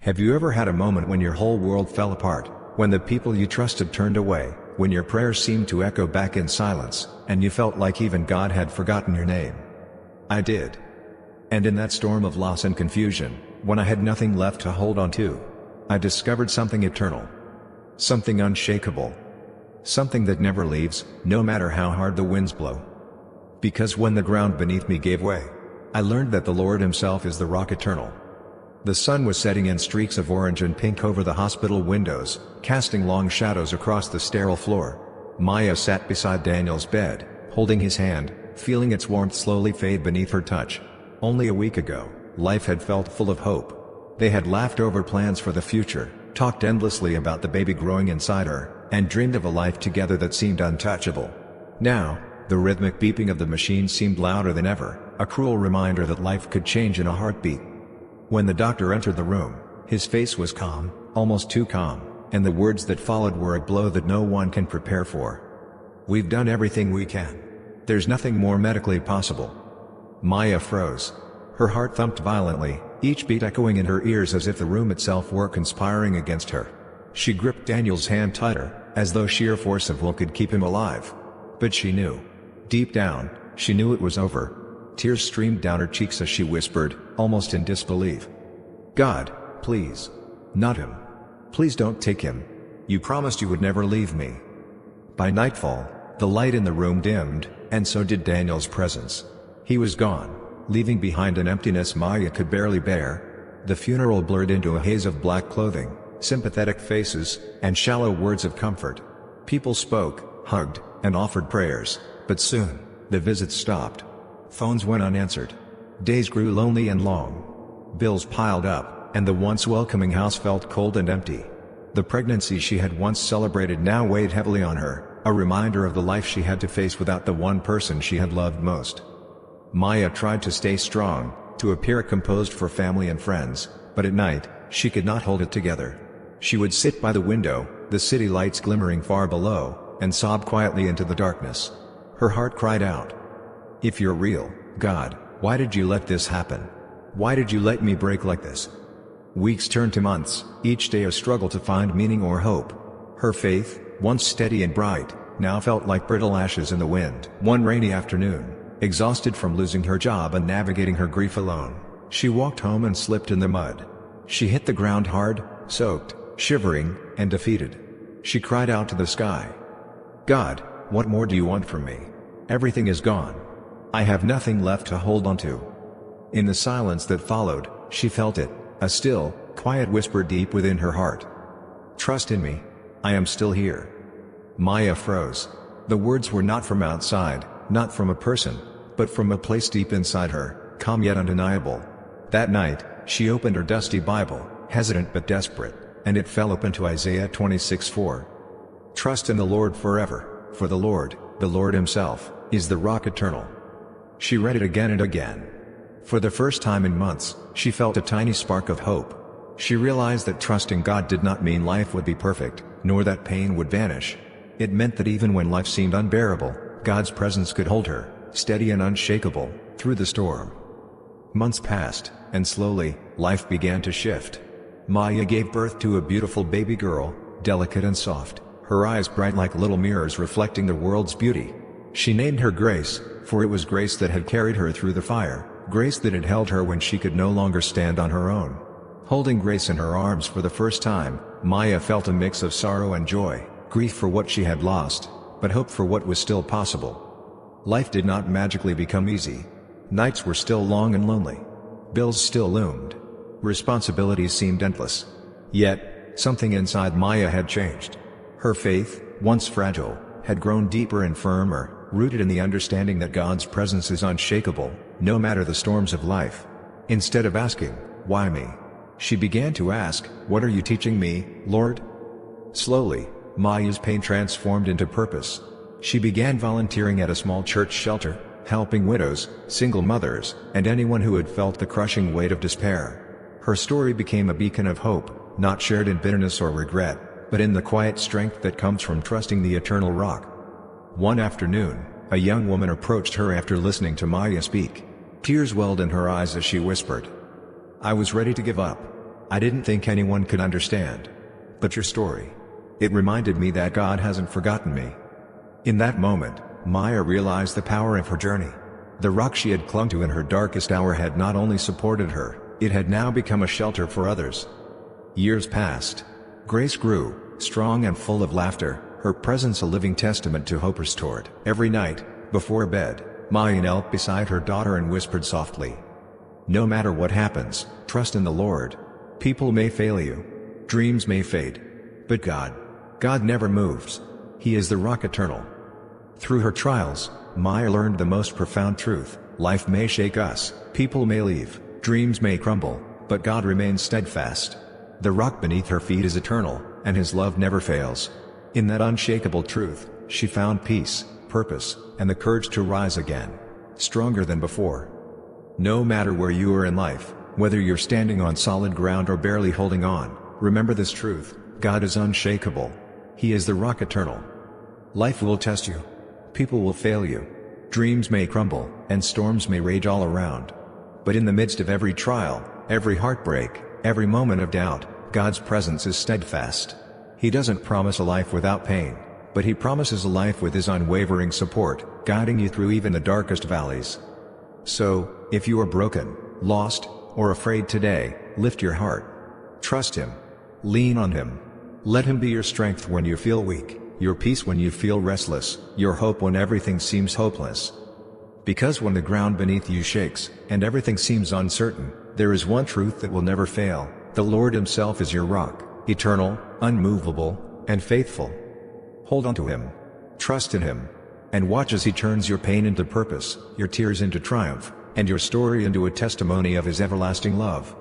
Have you ever had a moment when your whole world fell apart, when the people you trusted turned away, when your prayers seemed to echo back in silence, and you felt like even God had forgotten your name? I did. And in that storm of loss and confusion, when I had nothing left to hold on to, I discovered something eternal. Something unshakable. Something that never leaves, no matter how hard the winds blow. Because when the ground beneath me gave way, I learned that the Lord Himself is the rock eternal. The sun was setting in streaks of orange and pink over the hospital windows, casting long shadows across the sterile floor. Maya sat beside Daniel's bed, holding his hand, feeling its warmth slowly fade beneath her touch. Only a week ago, life had felt full of hope. They had laughed over plans for the future, talked endlessly about the baby growing inside her, and dreamed of a life together that seemed untouchable. Now, the rhythmic beeping of the machine seemed louder than ever, a cruel reminder that life could change in a heartbeat. When the doctor entered the room, his face was calm, almost too calm, and the words that followed were a blow that no one can prepare for. "We've done everything we can. There's nothing more medically possible." Maya froze. Her heart thumped violently, each beat echoing in her ears as if the room itself were conspiring against her. She gripped Daniel's hand tighter, as though sheer force of will could keep him alive. But she knew. Deep down, she knew it was over. Tears streamed down her cheeks as she whispered, almost in disbelief, "God, please. Not him. Please don't take him. You promised you would never leave me." By nightfall, the light in the room dimmed, and so did Daniel's presence. He was gone, leaving behind an emptiness Maya could barely bear. The funeral blurred into a haze of black clothing, sympathetic faces, and shallow words of comfort. People spoke, hugged, and offered prayers, but soon, the visits stopped. Phones went unanswered. Days grew lonely and long. Bills piled up, and the once welcoming house felt cold and empty. The pregnancy she had once celebrated now weighed heavily on her, a reminder of the life she had to face without the one person she had loved most. Maya tried to stay strong, to appear composed for family and friends, but at night, she could not hold it together. She would sit by the window, the city lights glimmering far below, and sob quietly into the darkness. Her heart cried out, "If you're real, God, why did you let this happen? Why did you let me break like this?" Weeks turned to months, each day a struggle to find meaning or hope. Her faith, once steady and bright, now felt like brittle ashes in the wind. One rainy afternoon, exhausted from losing her job and navigating her grief alone, she walked home and slipped in the mud. She hit the ground hard, soaked, shivering, and defeated. She cried out to the sky, "God, what more do you want from me? Everything is gone. I have nothing left to hold on to." In the silence that followed, she felt it, a still, quiet whisper deep within her heart. "Trust in me. I am still here." Maya froze. The words were not from outside, not from a person, but from a place deep inside her, calm yet undeniable. That night, she opened her dusty Bible, hesitant but desperate, and it fell open to Isaiah 26:4. "Trust in the Lord forever, for the Lord Himself, is the rock eternal." She read it again and again. For the first time in months, she felt a tiny spark of hope. She realized that trusting God did not mean life would be perfect, nor that pain would vanish. It meant that even when life seemed unbearable, God's presence could hold her, steady and unshakable, through the storm. Months passed, and slowly, life began to shift. Maya gave birth to a beautiful baby girl, delicate and soft, her eyes bright like little mirrors reflecting the world's beauty. She named her Grace, for it was grace that had carried her through the fire, grace that had held her when she could no longer stand on her own. Holding Grace in her arms for the first time, Maya felt a mix of sorrow and joy, grief for what she had lost, but hope for what was still possible. Life did not magically become easy. Nights were still long and lonely. Bills still loomed. Responsibilities seemed endless. Yet, something inside Maya had changed. Her faith, once fragile, had grown deeper and firmer, rooted in the understanding that God's presence is unshakable, no matter the storms of life. Instead of asking, "Why me?" she began to ask, "What are you teaching me, Lord?" Slowly, Maya's pain transformed into purpose. She began volunteering at a small church shelter, helping widows, single mothers, and anyone who had felt the crushing weight of despair. Her story became a beacon of hope, not shared in bitterness or regret, but in the quiet strength that comes from trusting the eternal rock. One afternoon, a young woman approached her after listening to Maya speak. Tears welled in her eyes as she whispered, "I was ready to give up. I didn't think anyone could understand. But your story. It reminded me that God hasn't forgotten me." In that moment, Maya realized the power of her journey. The rock she had clung to in her darkest hour had not only supported her, it had now become a shelter for others. Years passed. Grace grew, strong and full of laughter, her presence a living testament to hope restored. Every night, before bed, Maya knelt beside her daughter and whispered softly, "No matter what happens, trust in the Lord. People may fail you. Dreams may fade. But God never moves. He is the rock eternal." Through her trials, Maya learned the most profound truth: life may shake us, people may leave, dreams may crumble, but God remains steadfast. The rock beneath her feet is eternal, and His love never fails. In that unshakable truth, she found peace, purpose, and the courage to rise again, stronger than before. No matter where you are in life, whether you're standing on solid ground or barely holding on, remember this truth: God is unshakable. He is the rock eternal. Life will test you. People will fail you. Dreams may crumble, and storms may rage all around. But in the midst of every trial, every heartbreak, every moment of doubt, God's presence is steadfast. He doesn't promise a life without pain, but He promises a life with His unwavering support, guiding you through even the darkest valleys. So, if you are broken, lost, or afraid today, lift your heart. Trust Him. Lean on Him. Let Him be your strength when you feel weak, your peace when you feel restless, your hope when everything seems hopeless. Because when the ground beneath you shakes, and everything seems uncertain, there is one truth that will never fail: the Lord Himself is your rock, eternal, unmovable, and faithful. Hold on to Him. Trust in Him. And watch as He turns your pain into purpose, your tears into triumph, and your story into a testimony of His everlasting love.